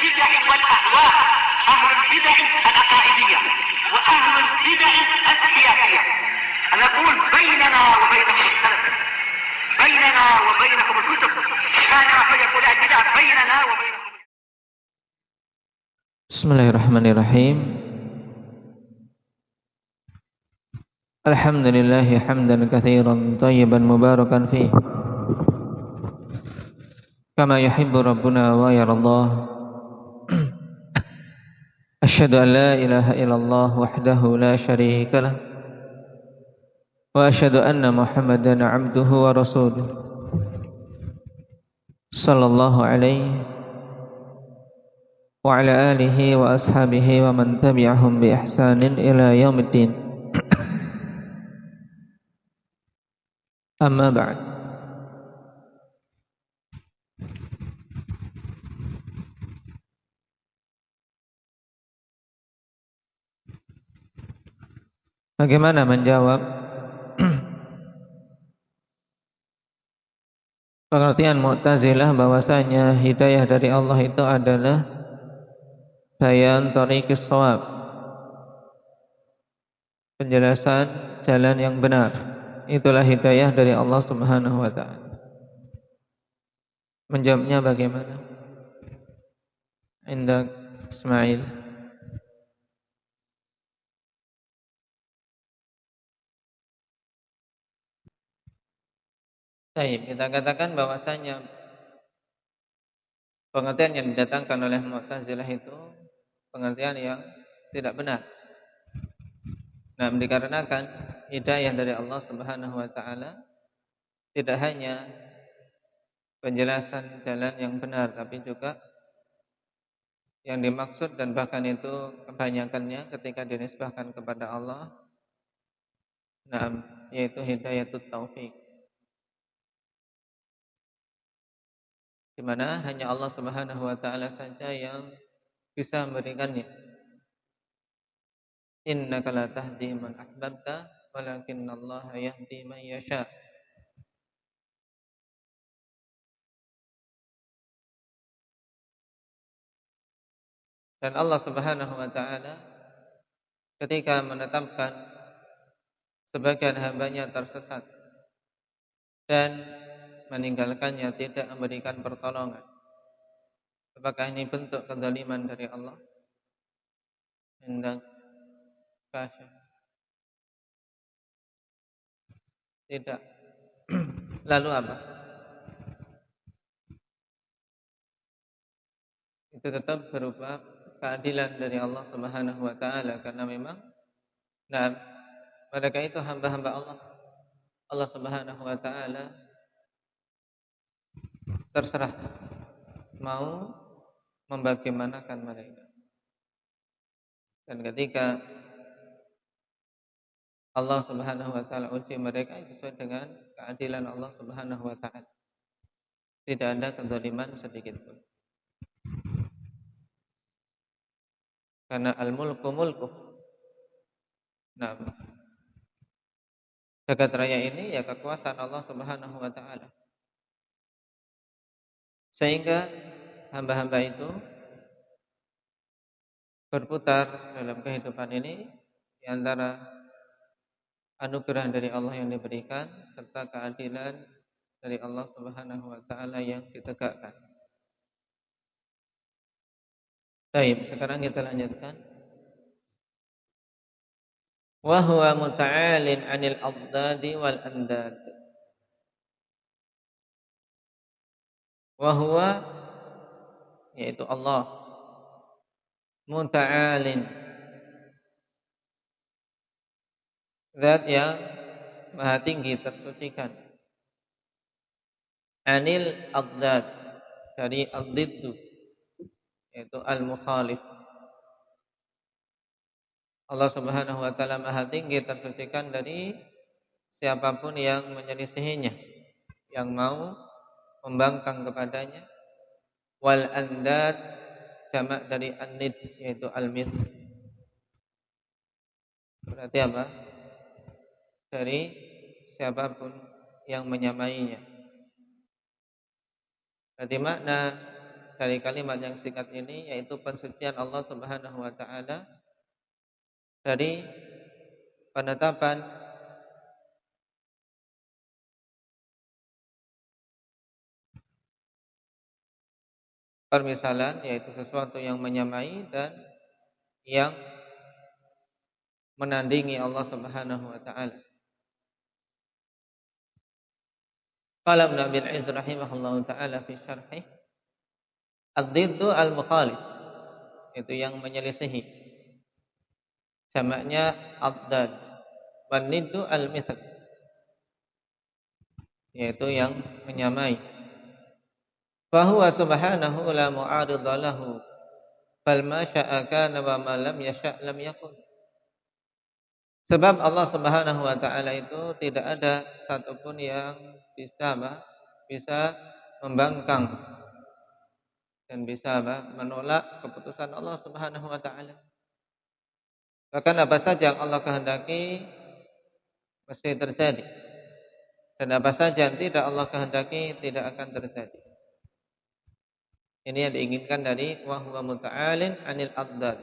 البدع والأهواء، أهل البدع العقائدية وأهل البدع السياسية. أنا أقول بيننا وبينكم السلف، بيننا وبينكم الكتب، كان فيقول البدع بيننا وبينكم. Bismillahirrahmanirrahim. Alhamdulillah hamdan katsiran thayyiban mubarakan fih, kama yuhibbu rabbuna wa yardah. Asyhadu an la ilaha illallah wahdahu la syarika lah, wa asyhadu anna Muhammadan abduhu wa rasuluh sallallahu alaihi wa ala alihi wa ashabihi wa man tabi'ahum bi ihsanin ila yaumiddin. Amma ba'd. Bagaimana menjawab pengertian Mu'tazilah bahwasanya hidayah dari Allah itu adalah bayan thariqis shawab, penjelasan jalan yang benar. Itulah hidayah dari Allah Subhanahu wa ta'ala. Menjawabnya bagaimana? Indak Ismail. Baik, kita katakan bahwasanya pengertian yang didatangkan oleh Mu'tazilah itu pengertian yang tidak benar. Nah, dikarenakan hidayah dari Allah Subhanahu wa ta'ala tidak hanya penjelasan jalan yang benar, tapi juga yang dimaksud dan bahkan itu kebanyakannya ketika dinisbahkan kepada Allah, nah, yaitu hidayatut taufik, di mana hanya Allah Subhanahu wa ta'ala saja yang bisa memberikannya. Innaka la tahdi man ahbabta walakinnallaha yahdi man yasha. Dan Allah Subhanahu wa ta'ala ketika menetapkan sebagian hambanya tersesat dan meninggalkannya tidak memberikan pertolongan, apakah ini bentuk kezaliman dari Allah? Hendak kasih? Tidak. Lalu apa? Itu tetap berupa keadilan dari Allah Subhanahu wa ta'ala, karena memang mereka itu hamba-hamba Allah. Allah Subhanahu wa ta'ala terserah mau membagaimanakan mereka. Dan ketika Allah Subhanahu wa ta'ala uji mereka sesuai dengan keadilan Allah Subhanahu wa ta'ala, tidak ada kezaliman sedikit pun. Karena al-mulku mulku. Nah, jagat raya ini ya kekuasaan Allah Subhanahu wa ta'ala. Sehingga hamba-hamba itu berputar dalam kehidupan ini di antara anugerah dari Allah yang diberikan serta keadilan dari Allah Subhanahu wa ta'ala yang ditegakkan. Baik, sekarang kita lanjutkan. Wa huwa muta'alin 'anil adadi wal andad. Wa huwa, yaitu Allah, muta'alin, zat yang maha tinggi tersucikan, 'anil adad, dari ad-diddu, yaitu al-mukhalif. Allah Subhanahu wa ta'ala maha tinggi tersucikan dari siapapun yang menyelisihinya, yang mau membangkang kepadanya. Wal andad, jamak dari an-nid, yaitu al-mith. Berarti apa? Dari siapapun yang menyamainya. Berarti makna dari kalimat yang singkat ini, yaitu pensucian Allah Subhanahu wa taala dari penetapan permisalan, yaitu sesuatu yang menyamai dan yang menandingi Allah Subhanahu wa taala. Qala Ibnu Abil Izz rahimahullahu taala fi syarhih, ad-diddu al-mukhalif, itu yang menyelisihi. Jamaknya ad-dad. Wan niddu al-mithl, yaitu yang menyamai. Fa huwa subhanahu la mu'aridha lahu, bal ma syaa kana wa ma lam yasha' lam yakun. Sebab Allah Subhanahu wa taala itu tidak ada satupun yang bisa membangkang dan bisa menolak keputusan Allah Subhanahu wa taala. Bahkan apa saja yang Allah kehendaki mesti terjadi, dan apa saja yang tidak Allah kehendaki tidak akan terjadi. Ini yang diinginkan dari wa huwa muta'alin 'anil aqdar.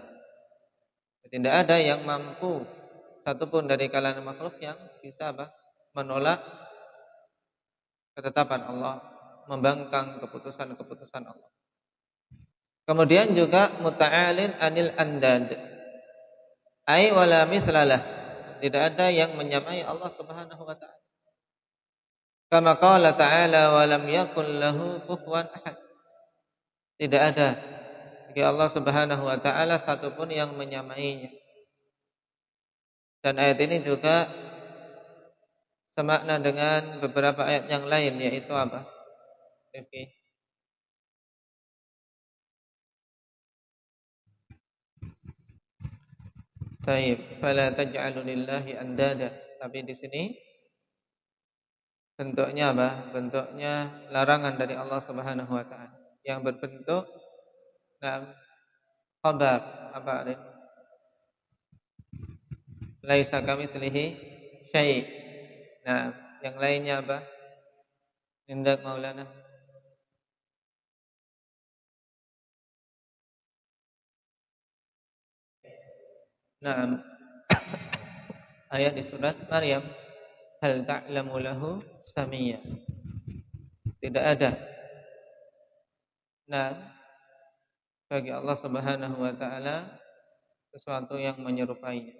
Tidak ada yang mampu satupun dari kalangan makhluk yang bisa menolak ketetapan Allah, membangkang keputusan-keputusan Allah. Kemudian juga muta'alin 'anil andad, ai wala mithlalah, tidak ada yang menyamai Allah Subhanahu wa taala. Kama qala ta'ala wa lam yakul lahu kufuwan ahad. Tidak ada bagi Allah Subhanahu wa taala satupun yang menyamainya. Dan ayat ini juga semakna dengan beberapa ayat yang lain, yaitu apa? Oke. Baik, fala taj'alu lillahi andada. Tapi di sini bentuknya apa? Bentuknya larangan dari Allah Subhanahu wa taala yang berbentuk khabar, apa ini? Laisa kamitslihi syai'. Nah, yang lainnya apa? Indak Maulana. Nah, ayat di surat Maryam, hal ta'lamu lahu samiyya. Tidak ada. Nah, bagi Allah Subhanahu wa taala sesuatu yang menyerupainya.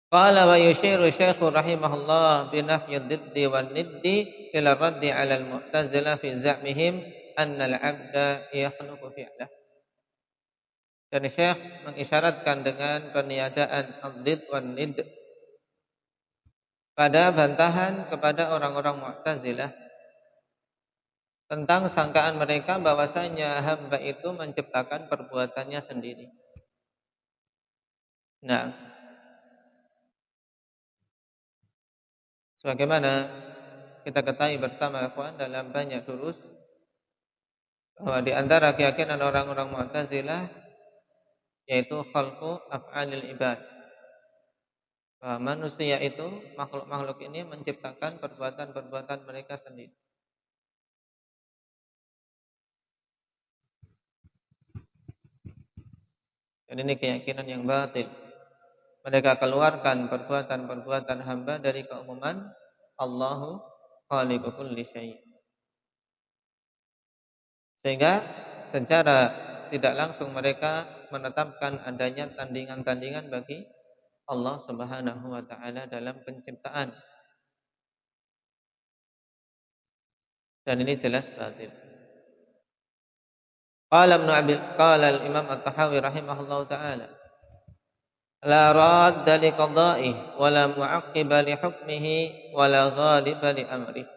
Qala wa yushiru Syekh rahimahullah bi nafyi ad-diddi wan niddi ila raddi 'ala al-mu'tazilah fi za'mihim anna al-'abda yakhluqu fi'lah. Dan Syekh mengisyaratkan dengan peniadaan ad-didd wan nidd pada bantahan kepada orang-orang Mu'tazilah tentang sangkaan mereka bahwasanya hamba itu menciptakan perbuatannya sendiri. Nah, sebagaimana kita ketahui bersama ikhwan dalam banyak durus, bahwa di antara keyakinan orang-orang Mu'tazilah yaitu khalqu af'alil ibad, bahwa manusia itu, makhluk-makhluk ini menciptakan perbuatan-perbuatan mereka sendiri. Dan ini keyakinan yang batil. Mereka keluarkan perbuatan-perbuatan hamba dari keumuman Allahu khaliqu kulli syai'. Sehingga secara tidak langsung mereka menetapkan adanya tandingan-tandingan bagi Allah Subhanahu wa taala dalam penciptaan. Dan ini jelas batil. Qala al-Imam At-Tahawi rahimahullahu taala, la radda li qada'ihi wa la mu'aqqiba li hukmihi wa la ghaliba li amrihi.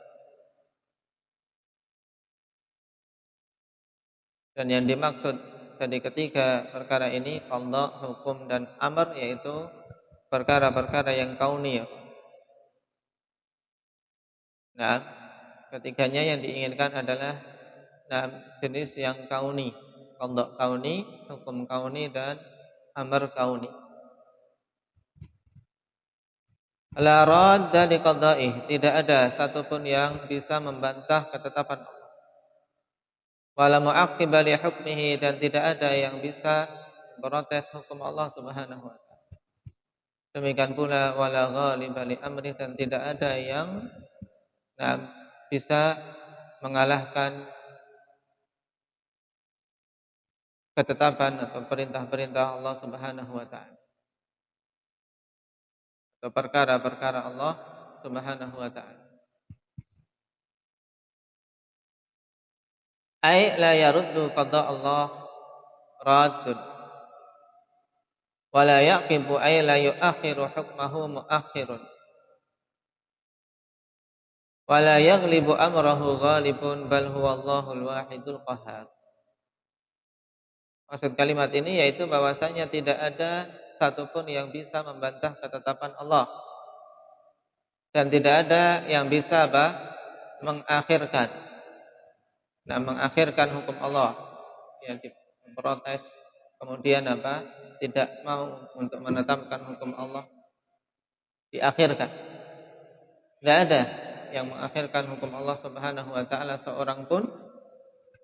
Dan yang dimaksud dari ketiga perkara ini, qada, hukum dan amr, yaitu perkara-perkara yang kauniyah. Nah, ketiganya yang diinginkan adalah jenis yang kauni, qada kauni, hukum kauni dan amr kauni. La radda li qada'ih, tidak ada satupun yang bisa membantah ketetapan Allah. wala mu'aqqiba li hukmihi, dan tidak ada yang bisa protes hukum Allah Subhanahu wa taala. Demikian pula wala ghaliba li amri, dan tidak ada yang bisa mengalahkan ketetapan atau perintah-perintah Allah Subhanahu wa taala, atau perkara-perkara Allah Subhanahu wa taala. Ai la yaruddu qada Allah raddun wa la yaqibu ay la yuakhiru hukmahu muakhirun wa la yaghlibu amrahu ghalibun bal huwa Allahul wahidul qahhar. Maksud kalimat ini yaitu bahwasanya tidak ada satupun yang bisa membantah ketetapan Allah, dan tidak ada yang bisa mengakhirkan hukum Allah, yang diprotes kemudian tidak mau untuk menetapkan hukum Allah diakhirkan. Tidak ada yang mengakhirkan hukum Allah Subhanahu wa taala seorang pun,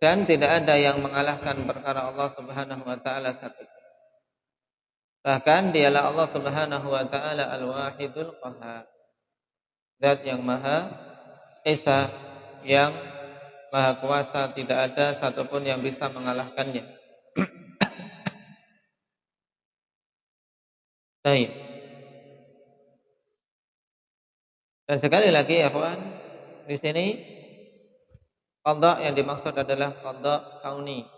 dan tidak ada yang mengalahkan perkara Allah Subhanahu wa taala satu. Bahkan dialah Allah Subhanahu wa taala Al-Wahidul Qahhar, Zat yang Maha Esa, yang Maha Kuasa, tidak ada satupun yang bisa mengalahkannya. Baik. Dan sekali lagi ya kawan, di sini qada yang dimaksud adalah qada kauni.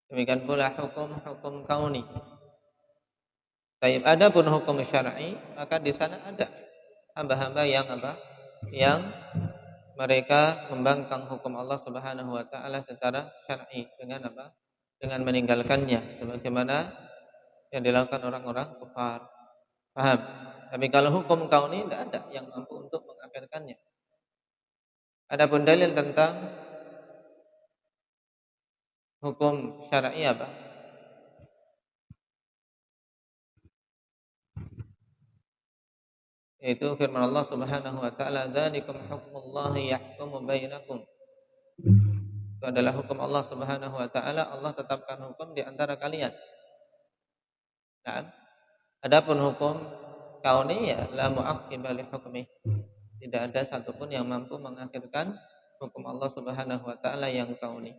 Demikian pula hukum kauni. Baik, adapun hukum syar'i, maka di sana ada hamba-hamba yang mereka membangkang hukum Allah Subhanahu wa taala secara syar'i dengan dengan meninggalkannya, sebagaimana yang dilakukan orang-orang kafir. Paham? Tapi kalau hukum kauni tidak ada yang mampu untuk mengakhirkannya. Adapun dalil tentang hukum syar'i apa? Yaitu firman Allah Subhanahu wa taala, "Dzalikum hukmullahi yahkumu bainakum." Itu adalah hukum Allah Subhanahu wa taala, Allah tetapkan hukum di antara kalian. Nah, adapun hukum kauni ya la mu'aqqiba li hukmi. Tidak ada satupun yang mampu mengakhirkan hukum Allah Subhanahu wa taala yang kauni.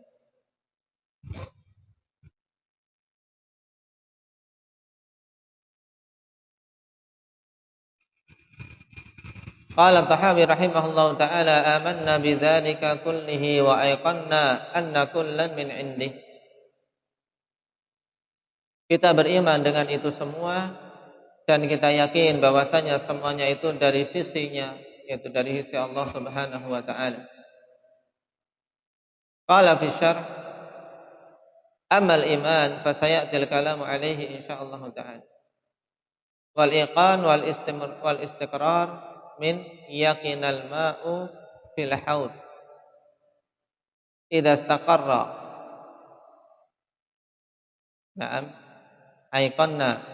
Qala Tahawi rahimahullahu ta'ala, amanna bidzalika kullihi wa ayqanna anna kullan min indih. Kita beriman dengan itu semua, dan kita yakin bahwasanya semuanya itu dari sisinya, yaitu dari sisi Allah Subhanahu wa ta'ala. Qala fi syarh, amal iman fasayatil kalamu alaihi insyaallah ta'ala. Wal iqan wal istiqrar min yaqinal ma'u fil haud idza istaqarra. Naam, ayqanna.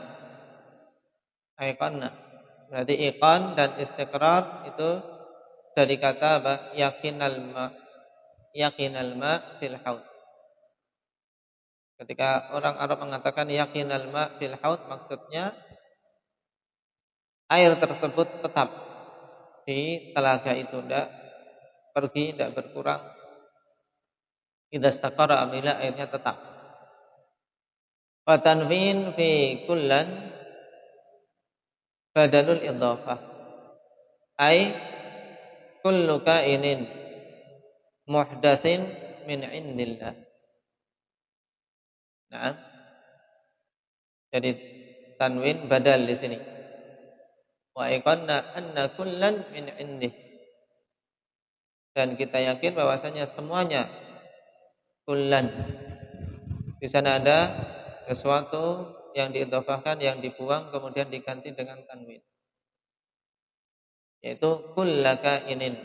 Berarti iqan dan istiqrar itu dari kata apa? Yaqinal ma fil haud. Ketika orang Arab mengatakan yaqinal ma fil haud, maksudnya air tersebut tetap di telaga itu, tidak pergi, tidak berkurang. Idza istaqara, apabila airnya tetap. Wa tanwin fi kullan badalul idhafah, ai kullu kainin muhdatsin min indillah. Nah, jadi tanwin badal di sini. Wa iqanna anna kullan min indih, dan kita yakin bahwasanya semuanya kullan. Di sana ada sesuatu yang diidhafahkan, yang dibuang kemudian diganti dengan tanwin, yaitu kullaka inin.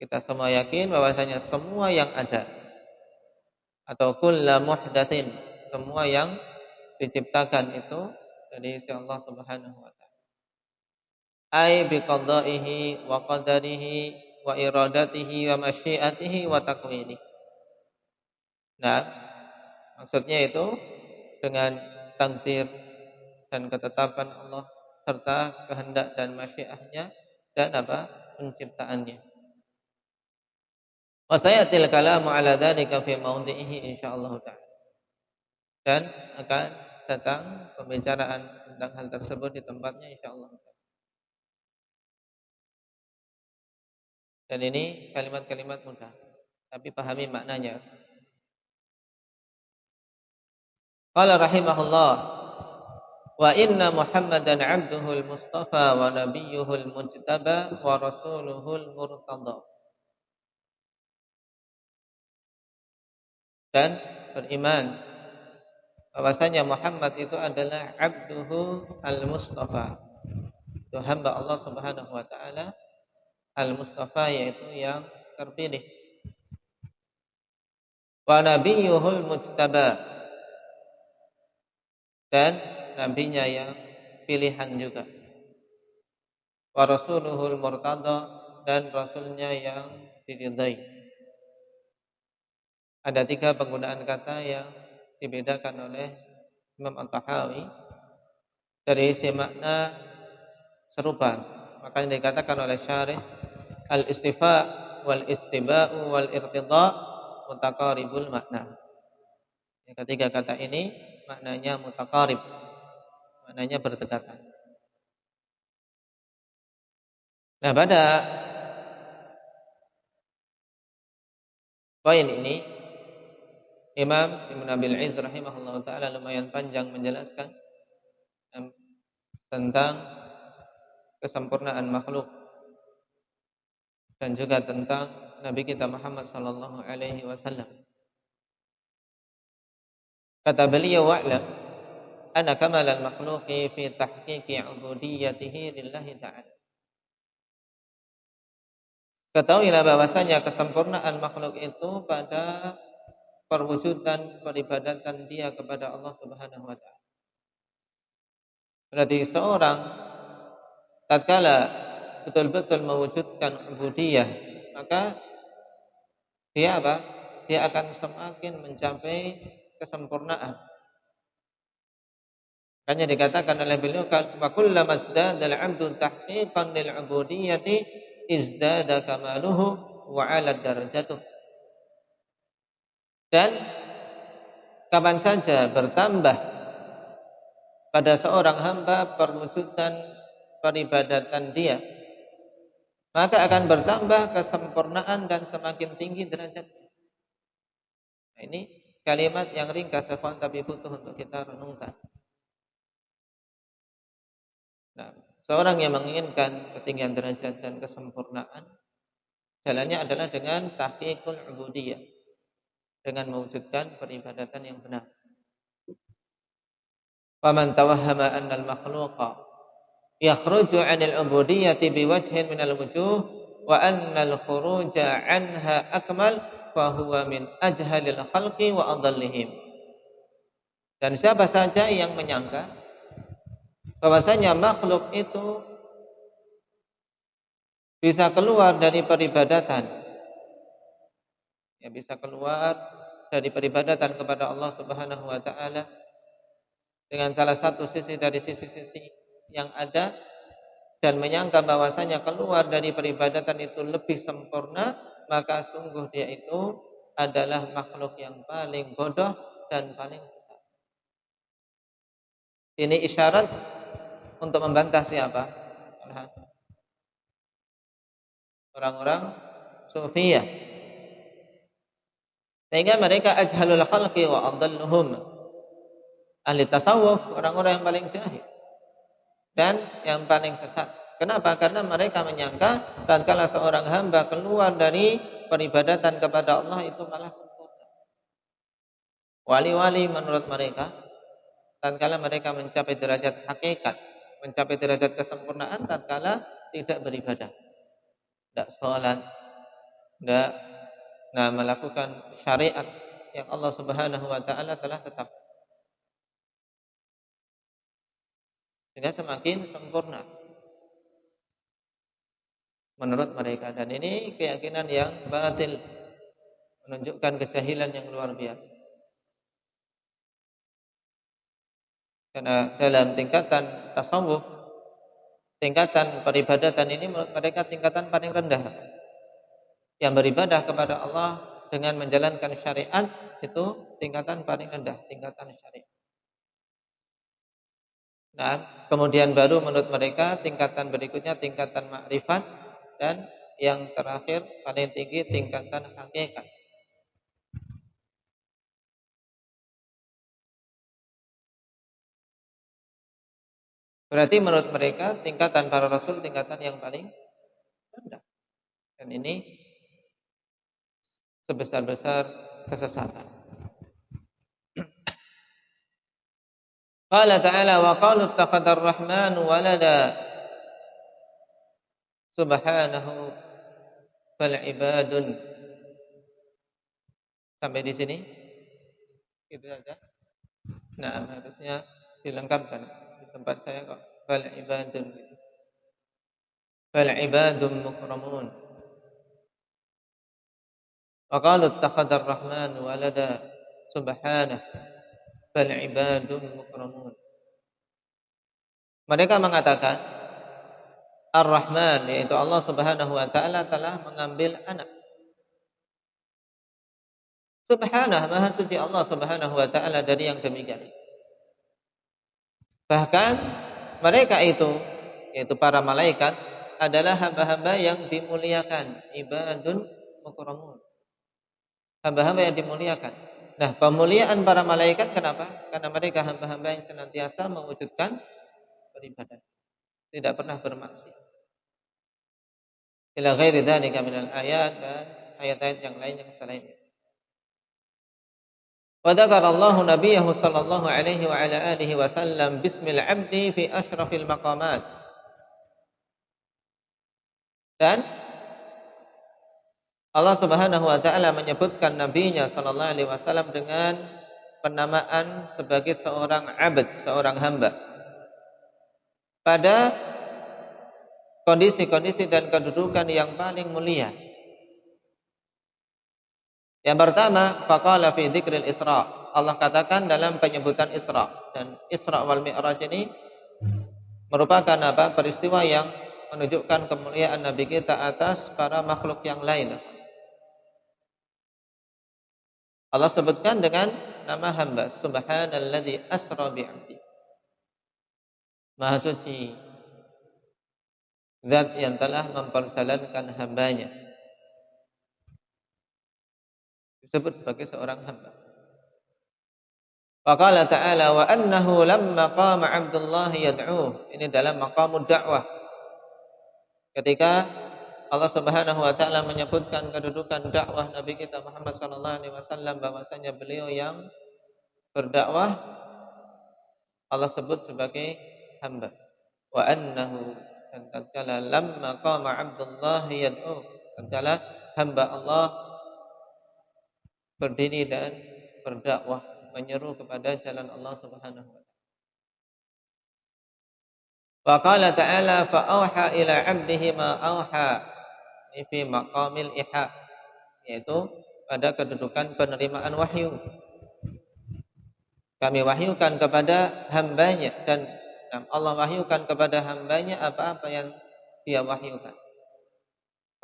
Kita semua yakin bahwasanya semua yang ada, atau kulla muhdatsin, semua yang diciptakan itu dari sisi Allah Subhanahu wa taala. Ai bi qada'ihi wa qadarihi wa iradatihi wa masyiatihi wa takwinihi. Nah, maksudnya itu dengan takdir dan ketetapan Allah serta kehendak dan masyiahnya dan penciptaannya. Wa sayatil kalamu ala dzalika fi mawdhihi insyaallah ta'ala. Dan akan datang pembicaraan tentang hal tersebut di tempatnya insyaallah. Dan ini kalimat-kalimat mudah, tapi pahami maknanya. Qala rahimahullah, wa inna Muhammadan 'abduhul mustafa wa nabiyyuhul mujtaba wa rasuluhul murtada. Dan beriman bahwasanya Muhammad itu adalah abduhu al-mustafa. Itu hamba Allah Subhanahu wa taala al-mustafa, yaitu yang terpilih. Wa nabiyyuhul mujtaba, dan nabinya yang pilihan juga. Wa rasuluhul murtada, dan rasulnya yang diridai. Ada 3 penggunaan kata yang dibedakan oleh Imam At-Tahawi dari isi makna serupa. Makanya dikatakan oleh syarih al-istifa' wal istiba'u wal irtida mutaqaribul makna. Yang ketiga kata ini maknanya mutaqarib, maknanya berdekatan. Nah, pada poin ini Imam Ibn Abil Izz rahimahullah ta'ala lumayan panjang menjelaskan tentang kesempurnaan makhluk dan juga tentang Nabi kita Muhammad sallallahu alaihi wasallam. Kata beliau, wa'lam anna kamalal makhluqi fi tahqiqi 'ubudiyyatihi lillahi ta'ala. Ketahuilah bahwasanya kesempurnaan makhluk itu pada perwujudan peribadatan dia kepada Allah Subhanahu wa taala. Berarti seorang tatkala betul-betul mewujudkan ubudiyah, maka dia Dia akan semakin mencapai kesempurnaan. Makanya dikatakan oleh beliau, wa kullama izdada al-'abdu tahqiqan lil 'ubudiyyati izdada kamaluhu wa 'ala darajatuh. Dan kapan saja bertambah pada seorang hamba perwujudan peribadatan dia, maka akan bertambah kesempurnaan dan semakin tinggi derajat. Nah, ini kalimat yang ringkas tapi butuh untuk kita renungkan. Nah, seorang yang menginginkan ketinggian derajat dan kesempurnaan, jalannya adalah dengan tahqiqul ubudiyah, dengan mewujudkan peribadatan yang benar. Faman tawahhama anna al-makhluqa yakhruju 'anil 'ubudiyyati biwajhin minal wujuh wa anna al-khuruja 'anha akmal fa huwa min ajhalil khalqi wa adallihim. Dan siapa saja yang menyangka bahwasanya makhluk itu bisa keluar dari peribadatan, ya bisa keluar dari peribadatan kepada Allah Subhanahu wa taala dengan salah satu sisi dari sisi-sisi yang ada, dan menyangka bahwasanya keluar dari peribadatan itu lebih sempurna, maka sungguh dia itu adalah makhluk yang paling bodoh dan paling sesat. Ini isyarat untuk membantah siapa? Orang-orang sufiyah. Sehingga mereka ajhalul khalqi wa adalluhum. Ahli tasawuf, orang-orang yang paling jahil dan yang paling sesat. Kenapa? Karena mereka menyangka tatkala seorang hamba keluar dari peribadatan kepada Allah itu malah sempurna. Wali-wali menurut mereka, tatkala mereka mencapai derajat hakikat, mencapai derajat kesempurnaan tatkala tidak beribadah, tidak sholat, tidak melakukan syariat yang Allah Subhanahu wa taala telah tetapkan. Sehingga semakin sempurna. menurut mereka, dan ini keyakinan yang batil, menunjukkan kejahilan yang luar biasa. Karena dalam tingkatan tasawuf, tingkatan peribadatan ini menurut mereka tingkatan paling rendah. Yang beribadah kepada Allah dengan menjalankan syariat itu tingkatan paling rendah, tingkatan syariat. Nah, kemudian baru menurut mereka tingkatan berikutnya tingkatan makrifat, dan yang terakhir paling tinggi tingkatan hakikat. Berarti menurut mereka tingkatan para rasul tingkatan yang paling rendah. Dan ini sebesar-besar kesesatan. Qala ta'ala wa qalu ittakhadar rahmanu walada subhanahu fal ibadun. Sampai di sini itu saja. Nah, harusnya dilengkapkan. Di tempat saya kok fal ibadun. Fal ibadun mukramun. Wa qalu ittakhadar rahmanu walada subhanahu fal ibadun mukramun. Mereka mengatakan Ar-Rahman, yaitu Allah Subhanahu wa taala, telah mengambil anak. Subhanahu, maha suci Allah Subhanahu wa taala dari yang demikian. Bahkan mereka itu, yaitu para malaikat, adalah hamba-hamba yang dimuliakan, ibadun mukramun. Hamba-hamba yang dimuliakan. Nah, pemuliaan para malaikat kenapa? Karena mereka hamba-hamba yang senantiasa mewujudkan beribadah, tidak pernah bermaksiat. Ila ghairi dzalika minal ayat, dan ayat-ayat yang lain yang selainnya. Wa dzakara Allahu nabiyahu sallallahu alaihi wa ala alihi wasallam bismil 'abdi fi asyrafil maqamat. Dan Allah Subhanahu wa taala menyebutkan nabinya sallallahu alaihi wasallam dengan penamaan sebagai seorang 'abd, seorang hamba, pada kondisi-kondisi dan kedudukan yang paling mulia. Yang pertama, faqala fi dzikril Isra. Allah katakan dalam penyebutan Isra, dan Isra wal Mi'raj ini merupakan peristiwa yang menunjukkan kemuliaan Nabi kita atas para makhluk yang lain. Allah sebutkan dengan nama hamba, subhanalladzi asra bi'abdi. Maha suci zat yang telah memperjalankan hambanya. Disebut sebagai seorang hamba. Wa qala ta'ala wa annahu lamma qama 'Abdullah yad'uh. Ini dalam maqamud dakwah. Ketika Allah Subhanahu wa taala menyebutkan kedudukan dakwah Nabi kita Muhammad sallallahu alaihi wasallam, bahwasanya beliau yang berdakwah, Allah sebut sebagai hamba. Wa annahu, dan tatkala lamma qama 'Abdullah yad'uh, tatkala hamba Allah berdiri dan berdakwah, menyeru kepada jalan Allah Subhanahu wa taala. Wa qala ta'ala fa auha ila 'abdihi ma auha. Ini fi maqamil iha, yaitu pada kedudukan penerimaan wahyu. Kami wahyukan kepada hambanya, dan Allah wahyukan kepada hambanya apa-apa yang dia wahyukan.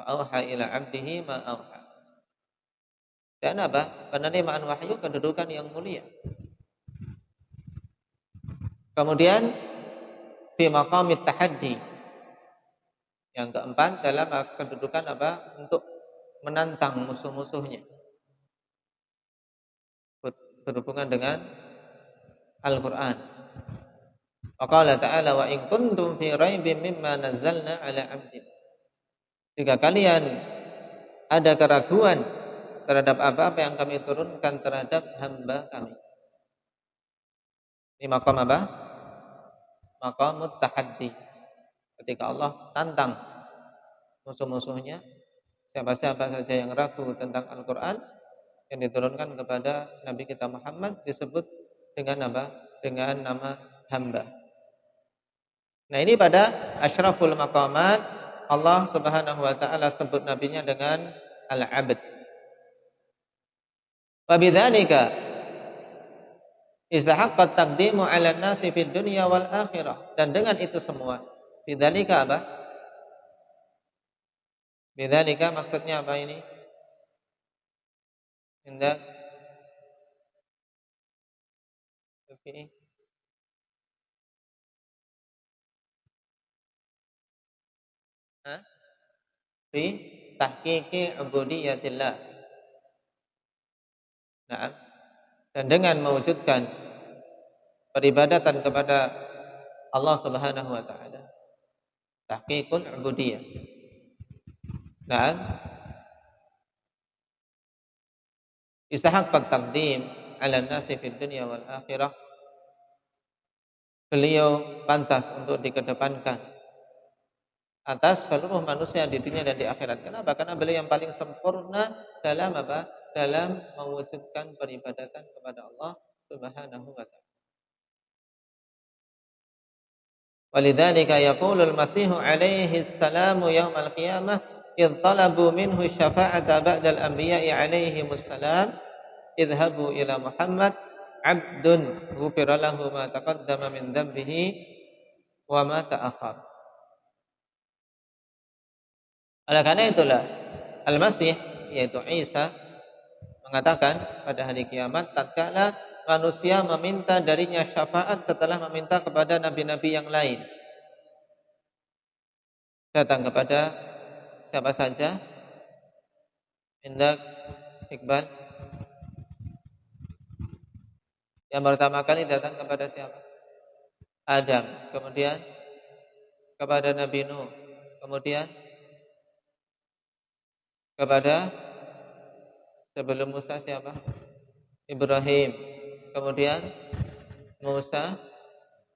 Fa auha ila 'abdihi ma auha. Dan penerimaan wahyu kedudukan yang mulia. Kemudian fi maqamit tahaddi. Yang keempat dalam kedudukan untuk menantang musuh-musuhnya. Berhubungan dengan Al-Qur'an. Wa qala ta'ala wa in kuntum fi raibin mimma nazzalna 'ala 'abdina. Jika kalian ada keraguan terhadap apa-apa yang kami turunkan terhadap hamba kami. Ini maqam apa? Maqamut tahaddi. Ketika Allah tantang musuh-musuhnya, siapa-siapa saja yang ragu tentang Al-Quran yang diturunkan kepada Nabi kita Muhammad, disebut dengan dengan nama hamba. Nah, ini pada asyraful maqamat, Allah Subhanahu wa taala sebut nabinya dengan al-'abd. Wa bidzalika istahaqqat taqdimu 'ala an-nasi fid dunya wal akhirah. Dan dengan itu semua, bidzalika apa? Bidzalika maksudnya apa ini? Indah Oke. Hah? Fi tahqiqi ubudiyatillah. Nah, dan dengan mewujudkan peribadatan kepada Allah Subhanahu wa taala. Tahqiqul ubudiyah. Nah, istahaqqat taqdim 'ala an-nasi fid dunya wal akhirah. Beliau pantas untuk dikedepankan atas seluruh manusia di dunia dan di akhirat. Kenapa? Karena beliau yang paling sempurna dalam apa? Dalam mewujudkan peribadatan kepada Allah Subhanahu wa taala. Walidzalika yaqulul Masihu alaihi salamu yaumal qiyamah idh talabu minhu syafa'ata ba'dal anbiya'i alaihimus salam idhabu ila Muhammad 'abdun ghufira lahu ma taqaddama min dhanbihi wa ma ta'akhkhar. Oleh karena itulah Al-Masih yaitu Isa mengatakan pada hari kiamat tatkala manusia meminta darinya syafaat setelah meminta kepada nabi-nabi yang lain. Datang kepada siapa saja? Indak Iqbal. Yang pertama kali datang kepada siapa? Adam. Kemudian kepada Nabi Nuh. Kemudian kepada sebelum Musa siapa? Ibrahim. Kemudian Musa,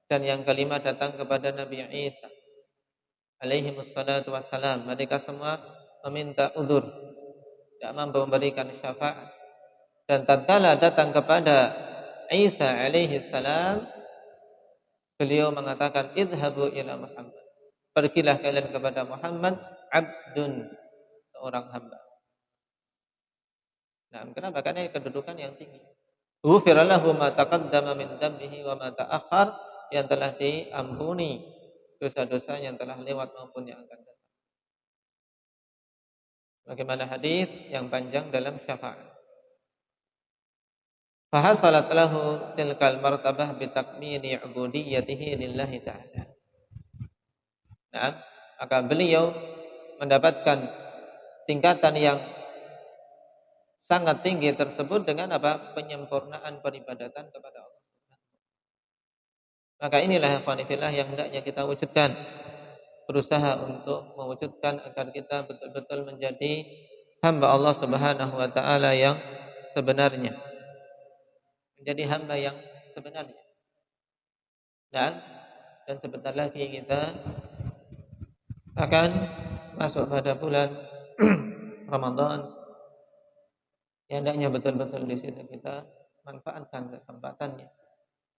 dan yang kelima datang kepada Nabi Isa alaihi wassalatu wassalam. Mereka semua meminta udzur, tidak mampu memberikan syafaat. Dan tatkala datang kepada Isa alaihi salam, beliau mengatakan idhabu ila Muhammad. Pergilah kalian kepada Muhammad, abdun, seorang hamba. Nah, kenapa? Karena kedudukan yang tinggi. Ghufira lahu ma taqaddama min dhanbihi wa ma ta'akhkhar, yang telah diampuni dosa-dosa yang telah lewat maupun yang akan datang. Bagaimana hadis yang panjang dalam syafaat. Fa hasalat lahu tilkal martabah bi takmili ubudiyyatihi lillahi ta'ala. Nah, maka beliau mendapatkan tingkatan yang sangat tinggi tersebut dengan apa? Penyempurnaan peribadatan kepada Allah. Maka inilah ikhwanifillah yang hendaknya kita wujudkan. Berusaha untuk mewujudkan agar kita betul-betul menjadi hamba Allah Subhanahu wa taala yang sebenarnya. Menjadi hamba yang sebenarnya. Dan sebentar lagi kita akan masuk pada bulan Ramadan. Yang hendaknya betul-betul di situ kita manfaatkan kesempatannya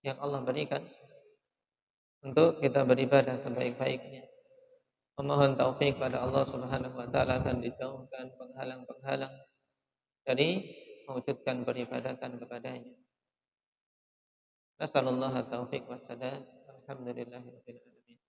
yang Allah berikan untuk kita beribadah sebaik-baiknya. Memohon taufik pada Allah Subhanahu wa taala dan dijauhkan penghalang-penghalang dari mewujudkan peribadatan kepadanya. Nasallallahu taufiq wassadad. Alhamdulillahirabbil alamin.